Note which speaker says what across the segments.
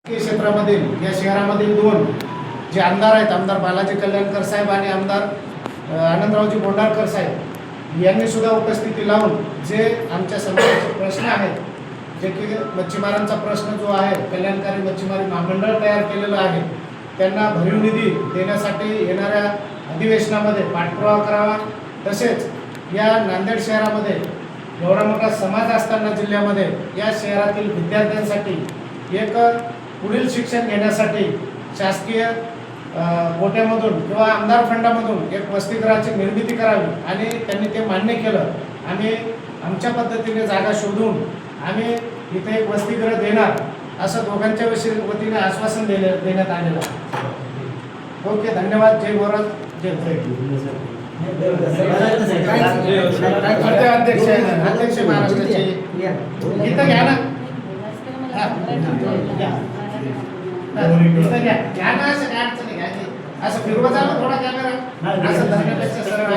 Speaker 1: क्षेत्रामधील या शहरामधील दोन जे आमदार आहेत, आमदार बालाजी कल्याणकर साहेब आणि आमदार आनंदरावजी बोंडारकर साहेब यांनी सुद्धा उपस्थिती लावून जे आमच्या समाजाचे प्रश्न आहेत, जे की मच्छीमारांचा प्रश्न जो आहे, कल्याणकारी मच्छीमारी महामंडळ तयार केलेलं आहे, त्यांना भरीव निधी देण्यासाठी येणाऱ्या अधिवेशनामध्ये पाठपुरावा करावा. तसेच या नांदेड शहरामध्ये एवढा मोठा समाज असताना जिल्ह्यामध्ये या शहरातील विद्यार्थ्यांसाठी एक पुढील शिक्षण घेण्यासाठी शासकीय कोट्यामधून किंवा आमदार फंडामधून एक वसतिगृहाची निर्मिती करावी आणि त्यांनी ते मान्य केलं. आम्ही आमच्या पद्धतीने जागा शोधून आम्ही इथे एक वसतिगृह देणार असं दोघांच्या वतीने आश्वासन देण्यात आलेलं आहे. ओके, धन्यवाद. जय महाराज, जय अध्यक्ष अध्यक्ष महाराष्ट्राचे इथं घ्या ना, घ्या ना, असं काय अडचण घ्या, असं फिरवा झालं थोडा कॅमेरा असं धरण्यापेक्षा सरळ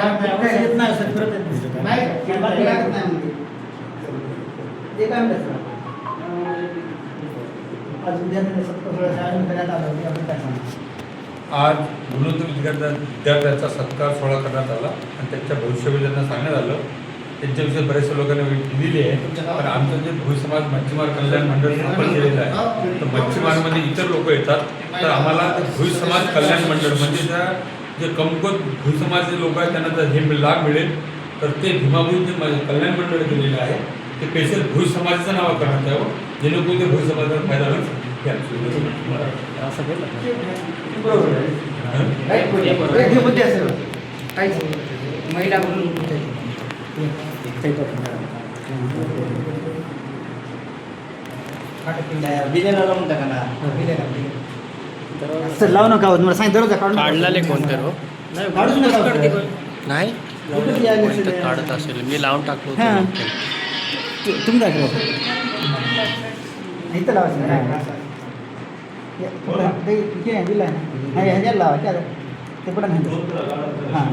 Speaker 2: आज गुणवंत विद्यार्थ्यांचा सत्कार सोहळा करण्यात आला आणि त्यांच्या भविष्याविषयी त्यांना सांगण्यात आलं. त्यांच्याविषयी बऱ्याचशा लोकांनी दिलेली आहे. पण आमचं जे भोई समाज मच्छीमार कल्याण मंडळ स्थापन केलेलं आहे, तर मच्छीमारमध्ये इतर लोक येतात, तर आम्हाला भोई समाज कल्याण मंडळ म्हणजे त्या जे कमकुवत भोई समाजाचे लोक आहेत त्यांना जर हे लाभ मिळेल, तर ते भीमाभूई जे कल्याण मंडळ केलेलं आहे ते स्पेशल भोई समाजाचं नाव करण्यात यावं, जेणेकरून ते भोई समाजाला फायदा होईल.
Speaker 1: महिला
Speaker 3: लावू नका, मला सांगितलं
Speaker 4: काढलेले कोणते रो नाही कोणतं काढत असेल, मी लावून टाकलो.
Speaker 3: तुम्ही दाखवा इथं लावायचं दिलं ह्याच्यात लावा ते पण हां